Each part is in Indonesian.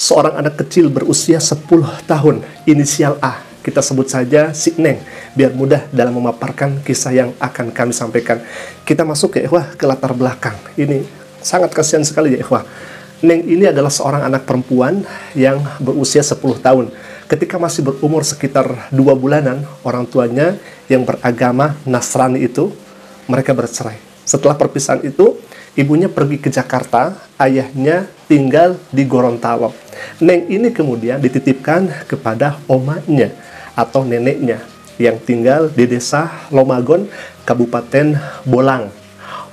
seorang anak kecil berusia 10 tahun, inisial A. Kita sebut saja si Neng, biar mudah dalam memaparkan kisah yang akan kami sampaikan. Kita masuk ya ikhwah ke latar belakang. Ini sangat kasihan sekali ya ikhwah. Neng ini adalah seorang anak perempuan yang berusia 10 tahun. Ketika masih berumur sekitar 2 bulanan, orang tuanya yang beragama Nasrani itu, mereka bercerai. Setelah perpisahan itu, ibunya pergi ke Jakarta, ayahnya tinggal di Gorontalo. Neng ini kemudian dititipkan kepada omanya atau neneknya yang tinggal di desa Lomagon, Kabupaten Bolang,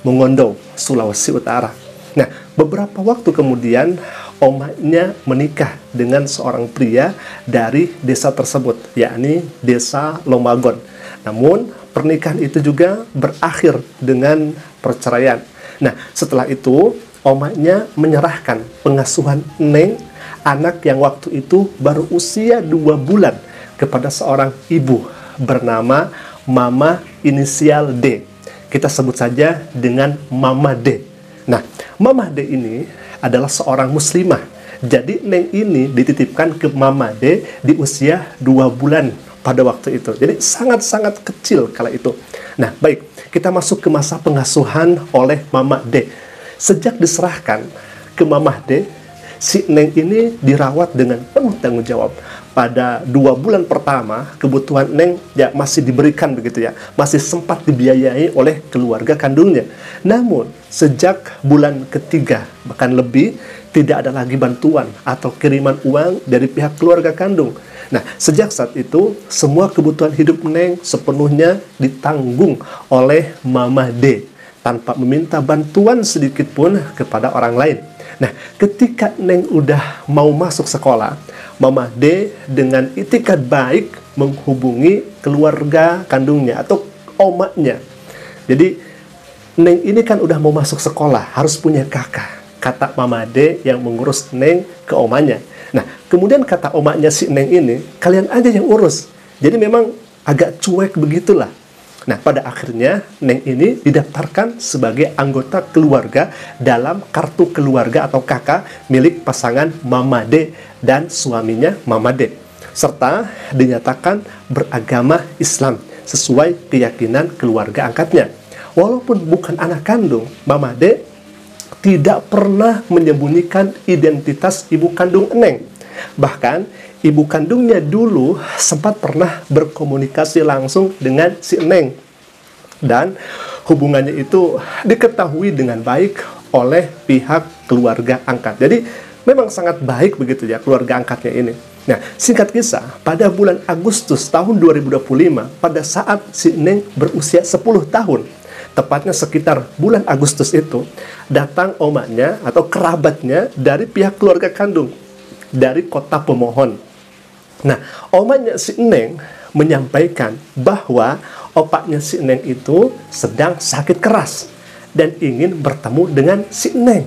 Mongondo, Sulawesi Utara. Nah, beberapa waktu kemudian omanya menikah dengan seorang pria dari desa tersebut, yakni desa Lomagon. Namun, pernikahan itu juga berakhir dengan perceraian. Nah, setelah itu, omanya menyerahkan pengasuhan Neng, anak yang waktu itu baru usia 2 bulan, kepada seorang ibu bernama Mama inisial D. Kita sebut saja dengan Mama D. Nah, Mama D ini adalah seorang muslimah. Jadi Neng ini dititipkan ke Mama D di usia 2 bulan pada waktu itu. Jadi sangat-sangat kecil kala itu. Nah, baik, kita masuk ke masa pengasuhan oleh Mama D. Sejak diserahkan ke Mama D, si Neng ini dirawat dengan penuh tanggung jawab. Pada 2 bulan pertama, kebutuhan Neng ya masih diberikan begitu ya, masih sempat dibiayai oleh keluarga kandungnya. Namun, sejak bulan ketiga, bahkan lebih, tidak ada lagi bantuan atau kiriman uang dari pihak keluarga kandung. Nah, sejak saat itu, semua kebutuhan hidup Neng sepenuhnya ditanggung oleh Mama D, tanpa meminta bantuan sedikit pun kepada orang lain. Nah, ketika Neng udah mau masuk sekolah, Mama D dengan itikat baik menghubungi keluarga kandungnya atau omanya. Jadi, Neng ini kan udah mau masuk sekolah, harus punya kakak. Kata Mama D yang mengurus Neng ke omanya. Nah, kemudian kata omanya si Neng ini, kalian aja yang urus. Jadi memang agak cuek begitulah. Nah, pada akhirnya Neng ini didaftarkan sebagai anggota keluarga dalam kartu keluarga atau KK milik pasangan Mama D dan suaminya Mama D, serta dinyatakan beragama Islam sesuai keyakinan keluarga angkatnya. Walaupun bukan anak kandung, Mama D tidak pernah menyembunyikan identitas ibu kandung Neng. Bahkan, ibu kandungnya dulu sempat pernah berkomunikasi langsung dengan si Neng. Dan hubungannya itu diketahui dengan baik oleh pihak keluarga angkat. Jadi, memang sangat baik begitu ya keluarga angkatnya ini. Nah, singkat kisah, pada bulan Agustus tahun 2025, pada saat si Neng berusia 10 tahun, tepatnya sekitar bulan Agustus itu, datang omanya atau kerabatnya dari pihak keluarga kandung, dari kota pemohon. Nah, omanya si Neng menyampaikan bahwa opaknya si Neng itu sedang sakit keras dan ingin bertemu dengan si Neng.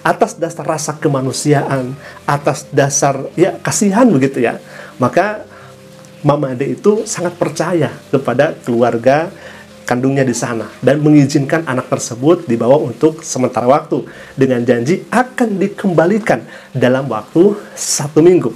Atas dasar rasa kemanusiaan, atas dasar ya kasihan begitu ya, maka Mama D itu sangat percaya kepada keluarga kandungnya di sana dan mengizinkan anak tersebut dibawa untuk sementara waktu dengan janji akan dikembalikan dalam waktu 1 minggu.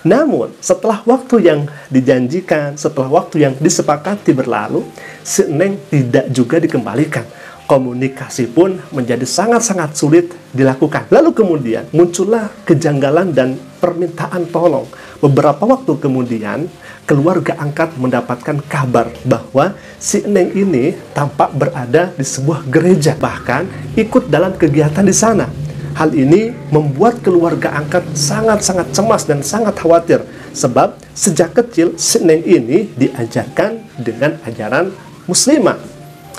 Namun setelah waktu yang dijanjikan, setelah waktu yang disepakati berlalu, si Neng tidak juga dikembalikan. Komunikasi pun menjadi sangat-sangat sulit dilakukan. Lalu kemudian muncullah kejanggalan dan permintaan tolong. Beberapa waktu kemudian, keluarga angkat mendapatkan kabar bahwa si Neng ini tampak berada di sebuah gereja, bahkan ikut dalam kegiatan di sana. Hal ini membuat keluarga angkat sangat-sangat cemas dan sangat khawatir, sebab sejak kecil si Neng ini diajarkan dengan ajaran muslimah.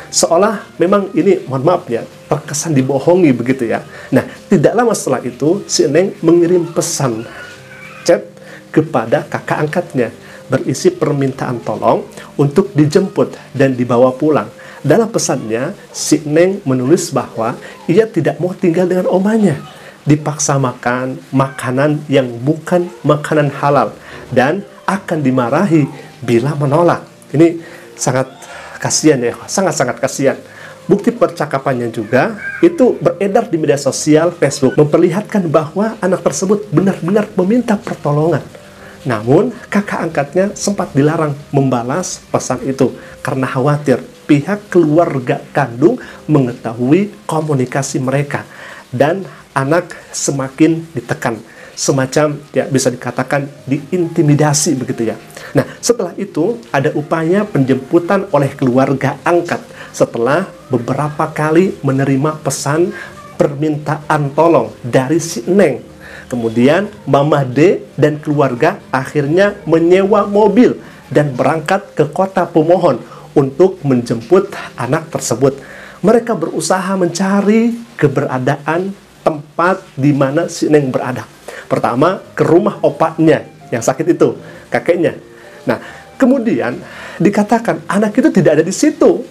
Seolah memang ini, mohon maaf ya, terkesan dibohongi begitu ya. Nah, tidak lama setelah itu, si Neng mengirim pesan chat kepada kakak angkatnya berisi permintaan tolong untuk dijemput dan dibawa pulang. Dalam pesannya, si Neng menulis bahwa ia tidak mau tinggal dengan omanya, dipaksa makan makanan yang bukan makanan halal, dan akan dimarahi bila menolak. Ini sangat kasihan ya, sangat-sangat kasihan. Bukti percakapannya juga itu beredar di media sosial Facebook, memperlihatkan bahwa anak tersebut benar-benar meminta pertolongan. Namun kakak angkatnya sempat dilarang membalas pesan itu karena khawatir pihak keluarga kandung mengetahui komunikasi mereka dan anak semakin ditekan, semacam ya bisa dikatakan diintimidasi begitu ya. Nah, setelah itu ada upaya penjemputan oleh keluarga angkat setelah beberapa kali menerima pesan permintaan tolong dari si Neng. Kemudian Mama D dan keluarga akhirnya menyewa mobil dan berangkat ke kota pemohon untuk menjemput anak tersebut. Mereka berusaha mencari keberadaan tempat di mana si Neng berada. Pertama, ke rumah opaknya yang sakit itu, kakeknya. Nah, kemudian dikatakan anak itu tidak ada di situ.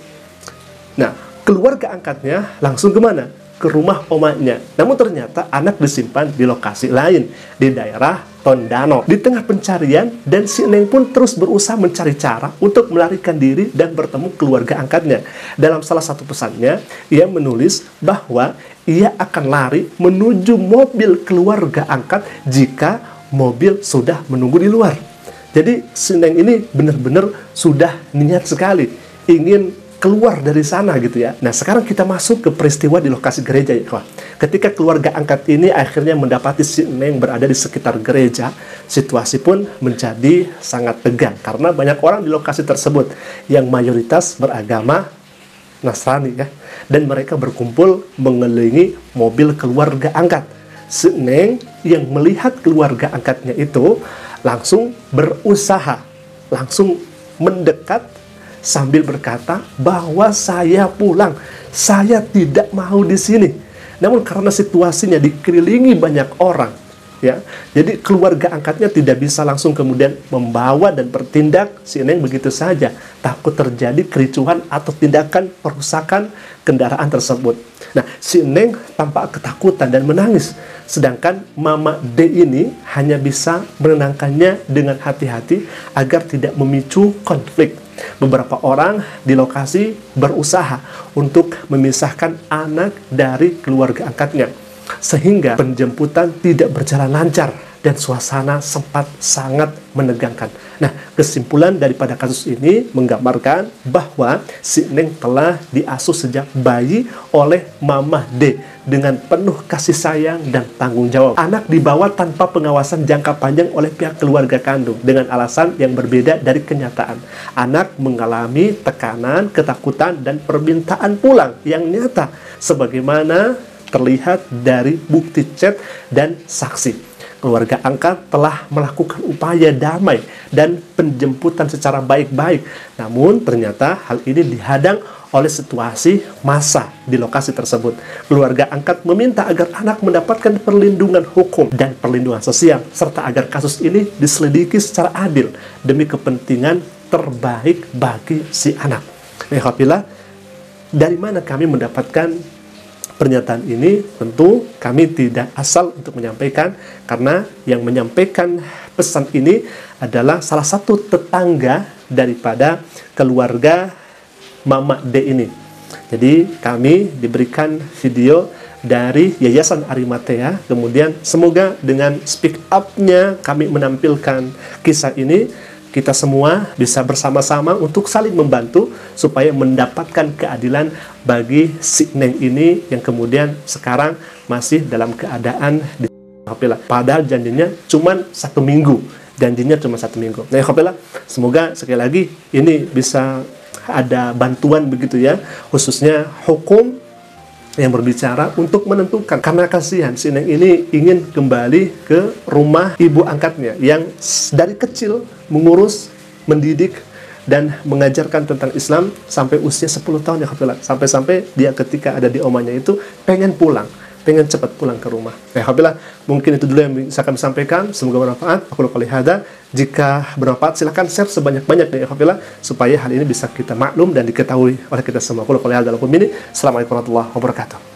Nah, keluarga angkatnya langsung kemana? Ke rumah omaknya. Namun ternyata anak disimpan di lokasi lain, di daerah Tondano. Di tengah pencarian, dan si Neng pun terus berusaha mencari cara untuk melarikan diri dan bertemu keluarga angkatnya. Dalam salah satu pesannya, ia menulis bahwa ia akan lari menuju mobil keluarga angkat jika mobil sudah menunggu di luar. Jadi si Neng ini benar-benar sudah niat sekali ingin keluar dari sana gitu ya. Nah, sekarang kita masuk ke peristiwa di lokasi gereja ya. Ketika keluarga angkat ini akhirnya mendapati si Neng berada di sekitar gereja, situasi pun menjadi sangat tegang karena banyak orang di lokasi tersebut yang mayoritas beragama Nasrani ya. Dan mereka berkumpul mengelilingi mobil keluarga angkat. Si Neng yang melihat keluarga angkatnya itu langsung berusaha, langsung mendekat sambil berkata bahwa saya pulang, saya tidak mau di sini. Namun karena situasinya dikelilingi banyak orang, ya, jadi keluarga angkatnya tidak bisa langsung kemudian membawa dan bertindak si Neng begitu saja. Takut terjadi kericuhan atau tindakan perusakan kendaraan tersebut. Nah, si Neng tampak ketakutan dan menangis. Sedangkan Mama D ini hanya bisa menenangkannya dengan hati-hati agar tidak memicu konflik. Beberapa orang di lokasi berusaha untuk memisahkan anak dari keluarga angkatnya, sehingga penjemputan tidak berjalan lancar dan suasana sempat sangat menegangkan. Nah, kesimpulan daripada kasus ini menggambarkan bahwa si Neng telah diasuh sejak bayi oleh Mama D dengan penuh kasih sayang dan tanggung jawab. Anak dibawa tanpa pengawasan jangka panjang oleh pihak keluarga kandung dengan alasan yang berbeda dari kenyataan. Anak mengalami tekanan, ketakutan, dan permintaan pulang yang nyata sebagaimana terlihat dari bukti chat dan saksi. Keluarga angkat telah melakukan upaya damai dan penjemputan secara baik-baik. Namun ternyata hal ini dihadang oleh situasi massa di lokasi tersebut. Keluarga angkat meminta agar anak mendapatkan perlindungan hukum dan perlindungan sosial, serta agar kasus ini diselidiki secara adil demi kepentingan terbaik bagi si anak. Alhamdulillah, dari mana kami mendapatkan pernyataan ini? Tentu kami tidak asal untuk menyampaikan, karena yang menyampaikan pesan ini adalah salah satu tetangga daripada keluarga Mama D ini. Jadi kami diberikan video dari Yayasan Arimatea, kemudian semoga dengan speak up-nya kami menampilkan kisah ini, kita semua bisa bersama-sama untuk saling membantu supaya mendapatkan keadilan bagi si Neng ini yang kemudian sekarang masih dalam keadaan padahal janjinya cuma 1 minggu. Janjinya cuma 1 minggu. Nah, alhamdulillah, semoga sekali lagi ini bisa ada bantuan begitu ya, khususnya hukum yang berbicara untuk menentukan, karena kasihan si Neng ini ingin kembali ke rumah ibu angkatnya yang dari kecil mengurus, mendidik, dan mengajarkan tentang Islam sampai usia 10 tahun ya, sampai-sampai dia ketika ada di omanya itu pengen pulang, pengen cepat pulang ke rumah. Alhamdulillah, mungkin itu dulu yang bisa kami sampaikan. Semoga bermanfaat. Aku qouli hadza. Jika bermanfaat, silahkan share sebanyak-banyaknya, alhamdulillah, supaya hal ini bisa kita maklum dan diketahui oleh kita semua. Aku qouli hadza lakum minni. Assalamualaikum warahmatullahi wabarakatuh.